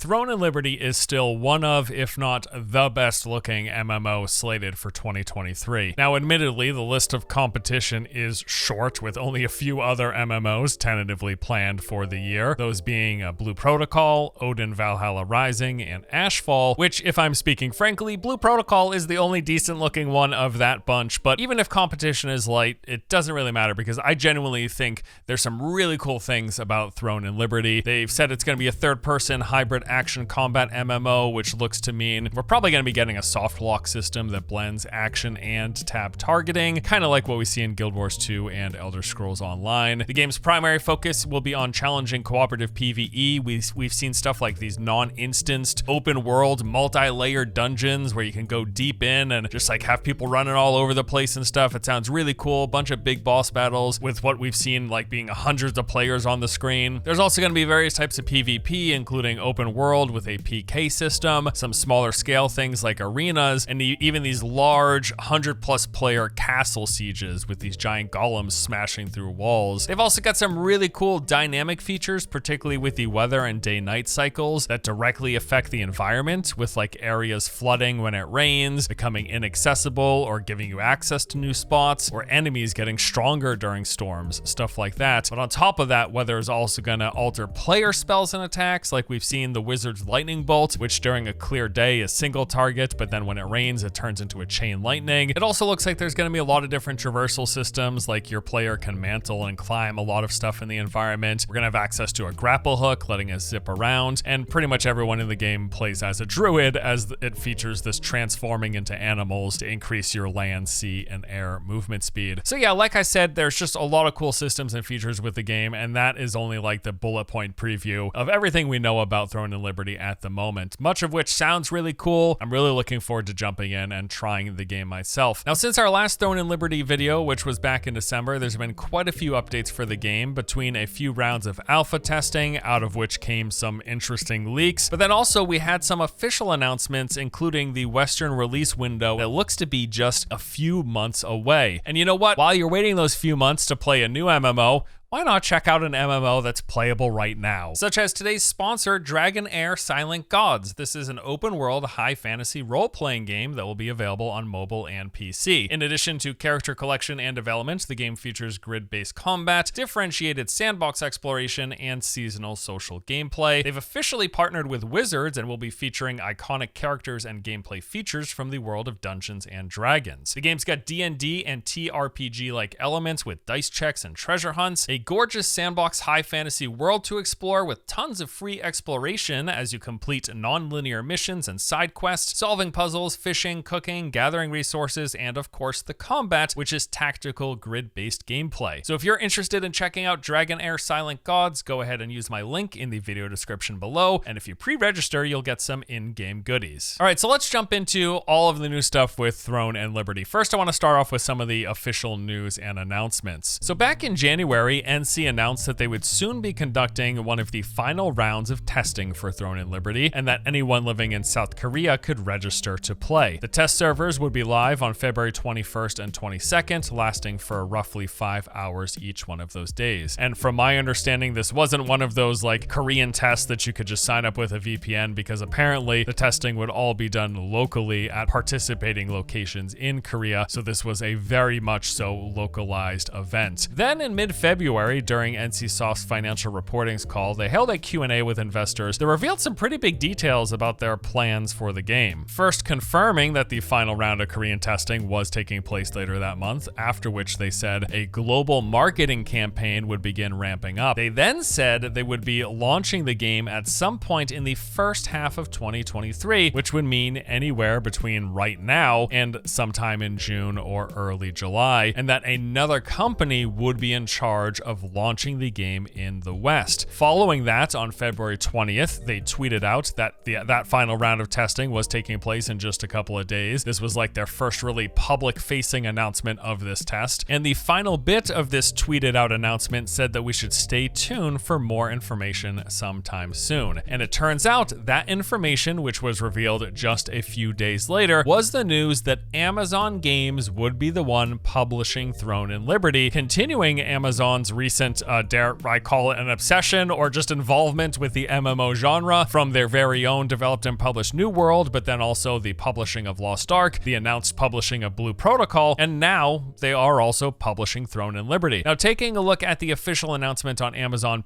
Throne and Liberty is still one of, if not the best looking MMO slated for 2023. Now, admittedly, the list of competition is short, with only a few other MMOs tentatively planned for the year, those being Blue Protocol, Odin Valhalla Rising, and Ashfall, which, if I'm speaking frankly, Blue Protocol is the only decent looking one of that bunch, but even if competition is light, it doesn't really matter because I genuinely think there's some really cool things about Throne and Liberty. They've said it's going to be a third-person hybrid action combat MMO, which looks to mean we're probably going to be getting a soft lock system that blends action and tab targeting, kind of like what we see in Guild Wars 2 and Elder Scrolls Online. The game's primary focus will be on challenging cooperative PvE. We've seen stuff like these non-instanced, open-world, multi-layered dungeons where you can go deep in and just like have people running all over the place and stuff. It sounds really cool. Bunch of big boss battles with what we've seen like being hundreds of players on the screen. There's also going to be various types of PvP, including open world with a PK system, some smaller scale things like arenas, and even these large 100+ player castle sieges with these giant golems smashing through walls. They've also got some really cool dynamic features, particularly with the weather and day-night cycles that directly affect the environment, with like areas flooding when it rains, becoming inaccessible or giving you access to new spots, or enemies getting stronger during storms, stuff like that. But on top of that, weather is also going to alter player spells and attacks, like we've seen the Wizard's Lightning Bolt, which during a clear day is single target, but then when it rains, it turns into a chain lightning. It also looks like there's going to be a lot of different traversal systems, like your player can mantle and climb a lot of stuff in the environment. We're going to have access to a grapple hook, letting us zip around, and pretty much everyone in the game plays as a druid, as it features this transforming into animals to increase your land, sea, and air movement speed. So yeah, like I said, there's just a lot of cool systems and features with the game, and that is only like the bullet point preview of everything we know about Throne and Liberty at the moment, much of which sounds really cool. I'm really looking forward to jumping in and trying the game myself. Now, since our last Throne and Liberty video, which was back in December, there's been quite a few updates for the game between a few rounds of alpha testing, out of which came some interesting leaks, but then also we had some official announcements, including the Western release window that looks to be just a few months away. And you know what? While you're waiting those few months to play a new MMO, why not check out an MMO that's playable right now? Such as today's sponsor, Dragonair Silent Gods. This is an open-world, high fantasy role-playing game that will be available on mobile and PC. In addition to character collection and development, the game features grid-based combat, differentiated sandbox exploration, and seasonal social gameplay. They've officially partnered with Wizards and will be featuring iconic characters and gameplay features from the world of Dungeons and Dragons. The game's got D&D and TRPG-like elements with dice checks and treasure hunts, a gorgeous sandbox high fantasy world to explore with tons of free exploration as you complete non-linear missions and side quests, solving puzzles, fishing, cooking, gathering resources, and of course the combat, which is tactical grid-based gameplay. So if you're interested in checking out Dragonair Silent Gods, go ahead and use my link in the video description below, and if you pre-register, you'll get some in-game goodies. All right, so let's jump into all of the new stuff with Throne and Liberty. First, I want to start off with some of the official news and announcements. So back in January, NC announced that they would soon be conducting one of the final rounds of testing for Throne and Liberty, and that anyone living in South Korea could register to play. The test servers would be live on February 21st and 22nd, lasting for roughly 5 hours each one of those days. And from my understanding, this wasn't one of those like Korean tests that you could just sign up with a VPN, because apparently the testing would all be done locally at participating locations in Korea, so this was a very much so localized event. Then in mid-February, during NCSoft's financial reportings call, they held a Q&A with investors that revealed some pretty big details about their plans for the game. First, confirming that the final round of Korean testing was taking place later that month, after which they said a global marketing campaign would begin ramping up. They then said they would be launching the game at some point in the first half of 2023, which would mean anywhere between right now and sometime in June or early July, and that another company would be in charge of launching the game in the West. Following that, on February 20th, they tweeted out that that final round of testing was taking place in just a couple of days. This was like their first really public-facing announcement of this test, and the final bit of this tweeted out announcement said that we should stay tuned for more information sometime soon. And it turns out that information, which was revealed just a few days later, was the news that Amazon Games would be the one publishing Throne and Liberty, continuing Amazon's Amazon's recent, dare I call it an obsession or just involvement with the MMO genre, from their very own developed and published New World, but then also the publishing of Lost Ark, the announced publishing of Blue Protocol, and now they are also publishing Throne and Liberty. Now, taking a look at the official announcement on Amazon's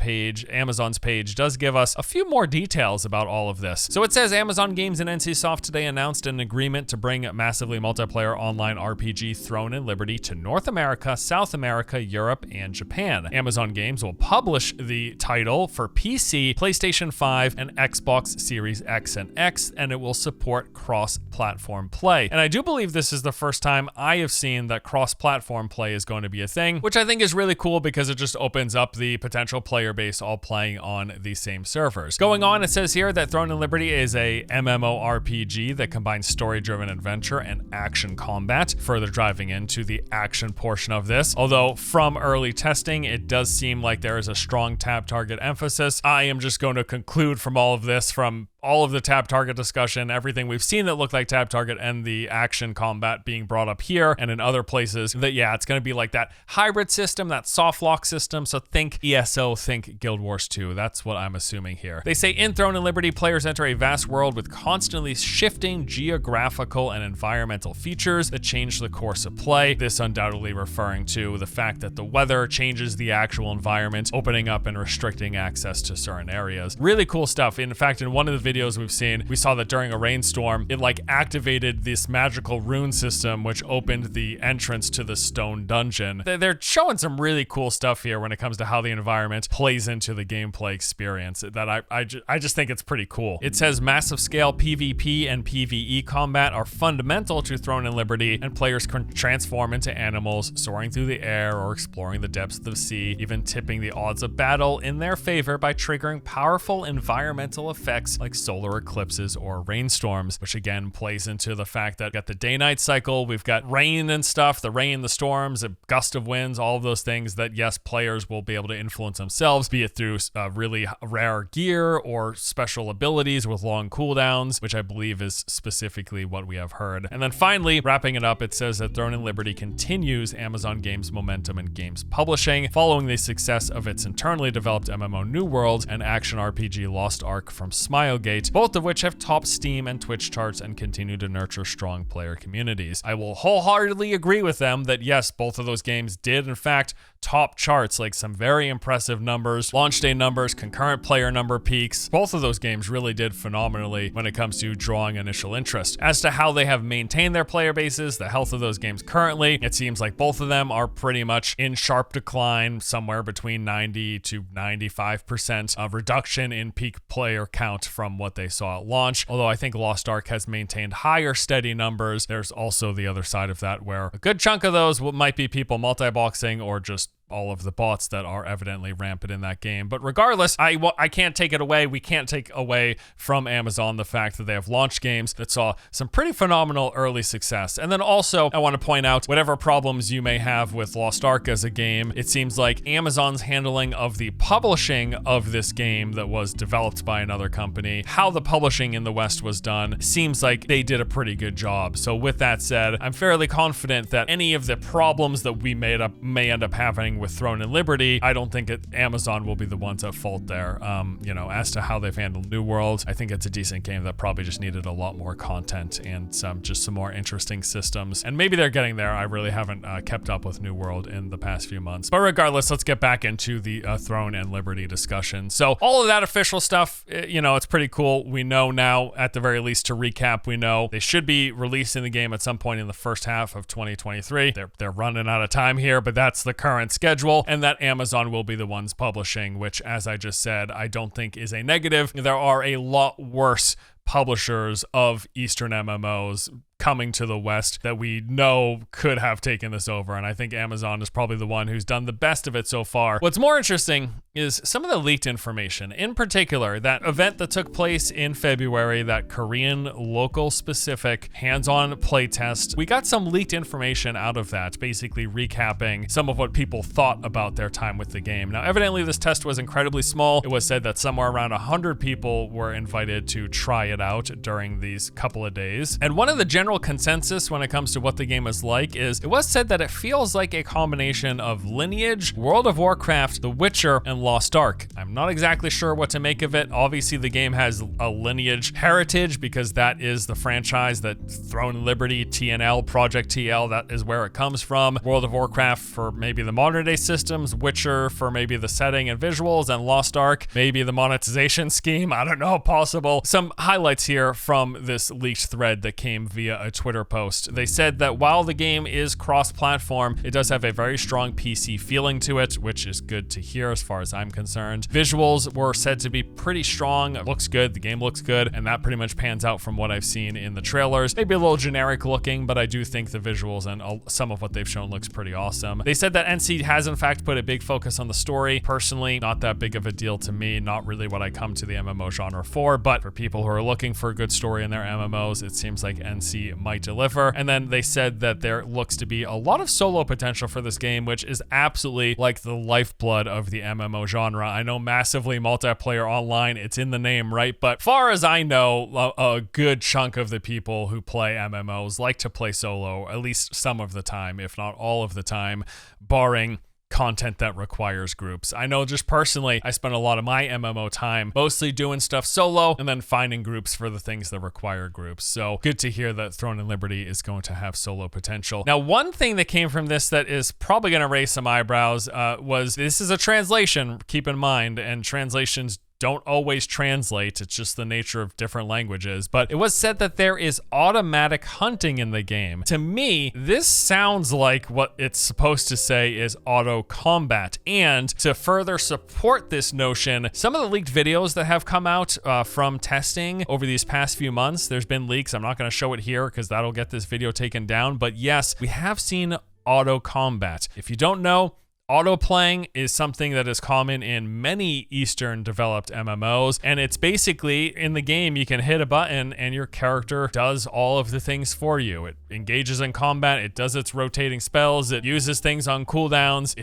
page does give us a few more details about all of this. So it says Amazon Games and NCSoft today announced an agreement to bring massively multiplayer online RPG Throne and Liberty to North America, South America, Europe, and Japan. Amazon Games will publish the title for PC, PlayStation 5, and Xbox Series X and X, and it will support cross-platform play. And I do believe this is the first time I have seen that cross-platform play is going to be a thing, which I think is really cool because it just opens up the potential player base all playing on the same servers. Going on, it says here that Throne and Liberty is a MMORPG that combines story-driven adventure and action combat, further driving into the action portion of this. Although from early testing, it does seem like there is a strong tab target emphasis. I am just going to conclude from all of this, from all of the tab target discussion, everything we've seen that looked like tab target and the action combat being brought up here and in other places, that yeah, it's going to be like that hybrid system, that soft lock system. So think ESO, think Guild Wars 2. That's what I'm assuming here. They say in Throne and Liberty, players enter a vast world with constantly shifting geographical and environmental features that change the course of play. This undoubtedly referring to the fact that the weather changes the actual environment, opening up and restricting access to certain areas. Really cool stuff. In fact, in one of the videos we've seen, we saw that during a rainstorm, it like activated this magical rune system, which opened the entrance to the stone dungeon. They're showing some really cool stuff here when it comes to how the environment plays into the gameplay experience that I just think it's pretty cool. It says massive scale PvP and PvE combat are fundamental to Throne and Liberty, and players can transform into animals, soaring through the air or exploring the depths of the sea, even tipping the odds of battle in their favor by triggering powerful environmental effects like solar eclipses or rainstorms, which again plays into the fact that we've got the day-night cycle, we've got rain and stuff, the rain, the storms, a gust of winds, all of those things that yes, players will be able to influence themselves, be it through really rare gear or special abilities with long cooldowns, which I believe is specifically what we have heard. And then finally, wrapping it up, it says that Throne and Liberty continues Amazon Games' momentum in games publishing, following the success of its internally developed MMO New World and action RPG Lost Ark from Smilegate, both of which have topped Steam and Twitch charts and continue to nurture strong player communities. I will wholeheartedly agree with them that yes, both of those games did in fact top charts, like some very impressive numbers, launch day numbers, concurrent player number peaks. Both of those games really did phenomenally when it comes to drawing initial interest. As to how they have maintained their player bases, the health of those games currently, it seems like both of them are pretty much in sharp decline, somewhere between 90 to 95% of reduction in peak player count from what they saw at launch. Although I think Lost Ark has maintained higher steady numbers, there's also the other side of that where a good chunk of those might be people multi-boxing or just all of the bots that are evidently rampant in that game. But regardless, I can't take it away. We can't take away from Amazon the fact that they have launched games that saw some pretty phenomenal early success. And then also, I want to point out whatever problems you may have with Lost Ark as a game, it seems like Amazon's handling of the publishing of this game that was developed by another company, how the publishing in the West was done, seems like they did a pretty good job. So with that said, I'm fairly confident that any of the problems that we may end up having with Throne and Liberty, I don't think Amazon will be the ones at fault there. As to how they've handled New World, I think it's a decent game that probably just needed a lot more content and some more interesting systems. And maybe they're getting there. I really haven't kept up with New World in the past few months. But regardless, let's get back into the Throne and Liberty discussion. So all of that official stuff, it's pretty cool. We know now, at the very least, to recap, we know they should be releasing the game at some point in the first half of 2023. They're running out of time here, but that's the current schedule, and that Amazon will be the ones publishing, which, as I just said, I don't think is a negative. There are a lot worse publishers of Eastern MMOs coming to the West that we know could have taken this over, and I think Amazon is probably the one who's done the best of it so far. What's more interesting is some of the leaked information, in particular that event that took place in February, that Korean local specific hands-on playtest. We got some leaked information out of that, basically recapping some of what people thought about their time with the game. Now, evidently this test was incredibly small. It was said that somewhere around 100 people were invited to try it out during these couple of days, and one of the general general consensus when it comes to what the game is like is it was said that it feels like a combination of Lineage, World of Warcraft, The Witcher, and Lost Ark. I'm not exactly sure what to make of it. Obviously, the game has a Lineage heritage because that is the franchise that Throne and Liberty, TNL, Project TL, that is where it comes from. World of Warcraft for maybe the modern day systems, Witcher for maybe the setting and visuals, and Lost Ark, maybe the monetization scheme. I don't know, possible. Some highlights here from this leaked thread that came via a Twitter post. They said that while the game is cross-platform, it does have a very strong PC feeling to it, which is good to hear as far as I'm concerned. Visuals were said to be pretty strong. It looks good, the game looks good, and that pretty much pans out from what I've seen in the trailers. Maybe a little generic looking, but I do think the visuals and some of what they've shown looks pretty awesome. They said that NC has in fact put a big focus on the story. Personally, not that big of a deal to me, not really what I come to the MMO genre for, but for people who are looking for a good story in their MMOs, it seems like NC might deliver. And then they said that there looks to be a lot of solo potential for this game, which is absolutely like the lifeblood of the MMO genre. I know massively multiplayer online, it's in the name, right? But far as I know, a good chunk of the people who play MMOs like to play solo, at least some of the time, if not all of the time, barring content that requires groups. I know just personally, I spend a lot of my MMO time mostly doing stuff solo and then finding groups for the things that require groups. So good to hear that Throne and Liberty is going to have solo potential. Now, one thing that came from this that is probably going to raise some eyebrows was this is a translation, keep in mind, and translations don't always translate. It's just the nature of different languages. But it was said that there is automatic hunting in the game. To me, this sounds like what it's supposed to say is auto combat. And to further support this notion, some of the leaked videos that have come out from testing over these past few months, there's been leaks. I'm not going to show it here because that'll get this video taken down. But yes, we have seen auto combat. If you don't know, auto-playing is something that is common in many Eastern developed MMOs, and it's basically in the game you can hit a button and your character does all of the things for you. It engages in combat, it does its rotating spells, it uses things on cooldowns.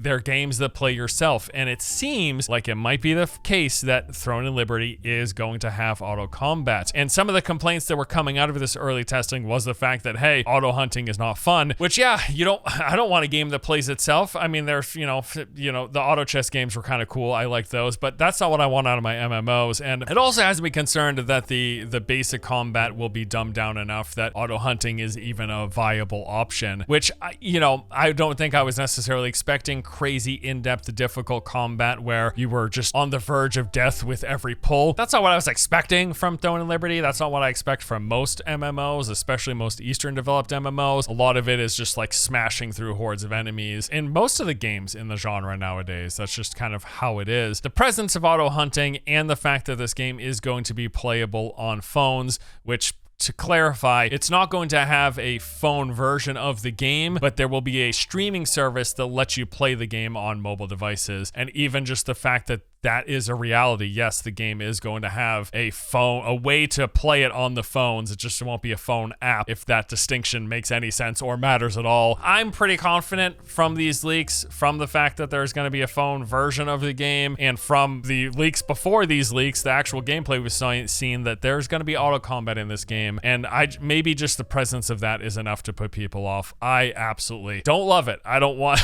They're games that play yourself, and it seems like it might be the case that Throne and Liberty is going to have auto combat. And some of the complaints that were coming out of this early testing was the fact that, hey, auto hunting is not fun, which I don't want a game that plays itself. I mean, there's, the auto chess games were kind of cool. I like those, but that's not what I want out of my MMOs. And it also has me concerned that the basic combat will be dumbed down enough that auto hunting is even a viable option, which, I don't think I was necessarily expecting crazy in-depth difficult combat where you were just on the verge of death with every pull. That's not what I was expecting from Throne and Liberty. That's not what I expect from most MMOs, especially most Eastern developed MMOs. A lot of it is just like smashing through hordes of enemies. In most of the games in the genre nowadays, that's just kind of how it is. The presence of auto hunting and the fact that this game is going to be playable on phones, which, to clarify, it's not going to have a phone version of the game, but there will be a streaming service that lets you play the game on mobile devices. And even just the fact that that is a reality. Yes, the game is going to have a way to play it on the phones. It just won't be a phone app, if that distinction makes any sense or matters at all. I'm pretty confident from these leaks, from the fact that there's going to be a phone version of the game, and from the leaks before these leaks, the actual gameplay we've seen, that there's going to be auto combat in this game. And maybe just the presence of that is enough to put people off. I absolutely don't love it. I don't want,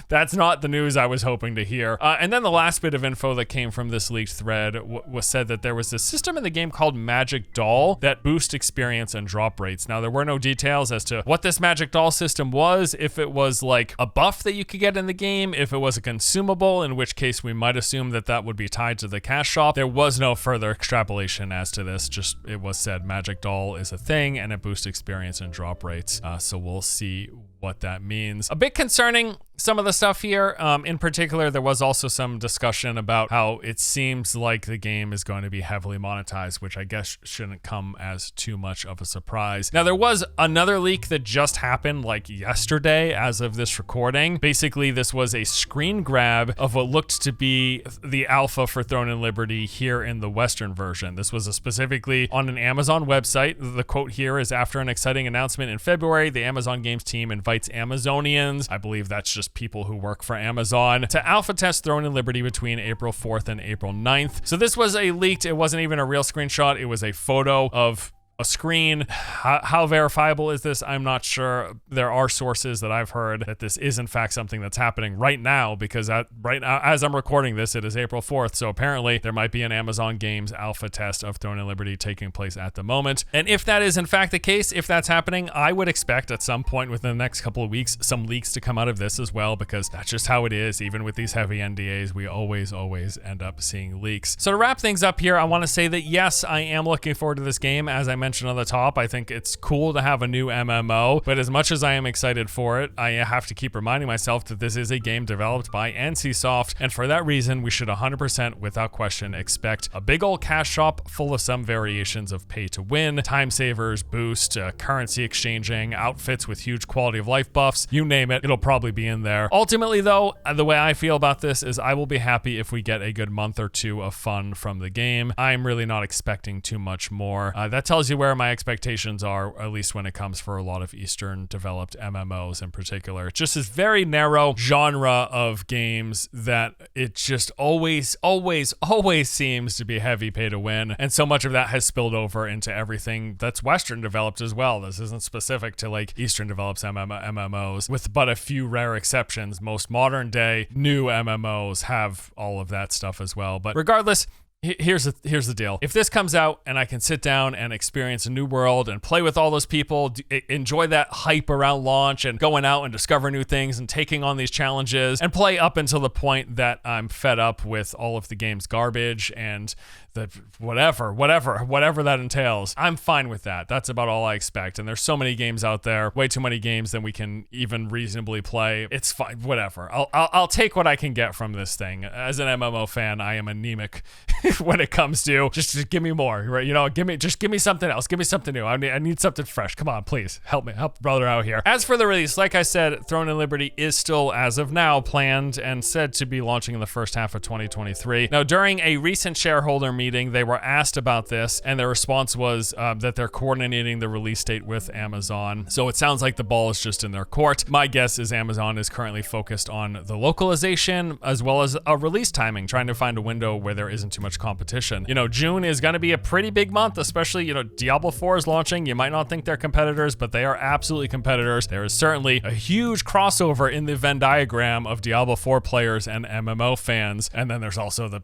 that's not the news I was hoping to hear. And then the last bit of info that came from this leaked thread was said that there was this system in the game called Magic Doll that boosts experience and drop rates. Now, there were no details as to what this Magic Doll system was, if it was like a buff that you could get in the game, if it was a consumable, in which case we might assume that that would be tied to the cash shop. There was no further extrapolation as to this, just it was said Magic Doll is a thing and it boosts experience and drop rates. So we'll see what that means. A bit concerning, some of the stuff here. In particular, there was also some discussion about how it seems like the game is going to be heavily monetized, which I guess shouldn't come as too much of a surprise. Now, there was another leak that just happened like yesterday as of this recording. Basically, this was a screen grab of what looked to be the alpha for Throne and Liberty here in the Western version. This was specifically on an Amazon website. The quote here is, "After an exciting announcement in February, the Amazon Games team invites Amazonians," I believe that's just people who work for Amazon, "to alpha test Throne and Liberty between April 4th and April 9th. So this was a leaked, it wasn't even a real screenshot, it was a photo of a screen. How verifiable is this? I'm not sure. There are sources that I've heard that this is in fact something that's happening right now, because right now, as I'm recording this, it is April 4th. So apparently there might be an Amazon Games alpha test of Throne and Liberty taking place at the moment. And if that is in fact the case, if that's happening, I would expect at some point within the next couple of weeks some leaks to come out of this as well, because that's just how it is. Even with these heavy NDAs, we always end up seeing leaks. So to wrap things up here, I want to say that yes, I am looking forward to this game. As I mentioned on the top, I think it's cool to have a new MMO, but as much as I am excited for it, I have to keep reminding myself that this is a game developed by NCSoft, and for that reason, we should 100% without question expect a big old cash shop full of some variations of pay to win, time savers, boost, currency exchanging, outfits with huge quality of life buffs, you name it, it'll probably be in there. Ultimately though, the way I feel about this is I will be happy if we get a good month or two of fun from the game. I'm really not expecting too much more. That tells you where my expectations are, at least when it comes for a lot of Eastern developed MMOs in particular. It's just this very narrow genre of games that it just always seems to be heavy pay to win. And so much of that has spilled over into everything that's Western developed as well. This isn't specific to like Eastern developed MMOs, with but a few rare exceptions. Most modern day new MMOs have all of that stuff as well. But regardless, here's the deal. If this comes out and I can sit down and experience a new world and play with all those people, enjoy that hype around launch and going out and discover new things and taking on these challenges, and play up until the point that I'm fed up with all of the game's garbage and the whatever that entails, I'm fine with that. That's about all I expect. And there's so many games out there, way too many games than we can even reasonably play. It's fine, whatever. I'll take what I can get from this thing. As an MMO fan, I am anemic when it comes to just give me more, right? You know, give me something else. Give me something new. I need something fresh. Come on, please help brother out here. As for the release, like I said, Throne and Liberty is still, as of now, planned and said to be launching in the first half of 2023. Now, during a recent shareholder meeting, they were asked about this, and their response was that they're coordinating the release date with Amazon. So it sounds like the ball is just in their court. My guess is Amazon is currently focused on the localization as well as a release timing, trying to find a window where there isn't too much competition. You know, June is going to be a pretty big month, especially, you know, Diablo 4 is launching. You might not think they're competitors, but they are absolutely competitors. There is certainly a huge crossover in the Venn diagram of Diablo 4 players and MMO fans. And then there's also the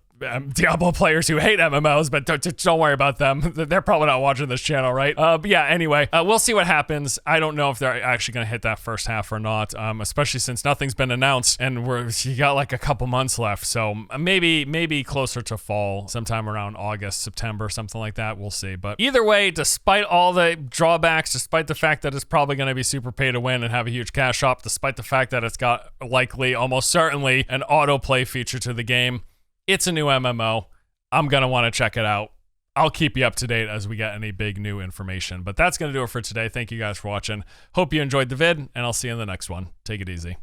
Diablo players who hate MMOs, but don't worry about them. They're probably not watching this channel, right? But yeah, anyway, we'll see what happens. I don't know if they're actually going to hit that first half or not, especially since nothing's been announced and you got like a couple months left. So maybe closer to fall, sometime around August, September, something like that. We'll see. But either way, despite all the drawbacks, despite the fact that it's probably going to be super pay to win and have a huge cash shop, despite the fact that it's got likely, almost certainly, an autoplay feature to the game, it's a new MMO. I'm going to want to check it out. I'll keep you up to date as we get any big new information. But that's going to do it for today. Thank you guys for watching. Hope you enjoyed the vid, and I'll see you in the next one. Take it easy.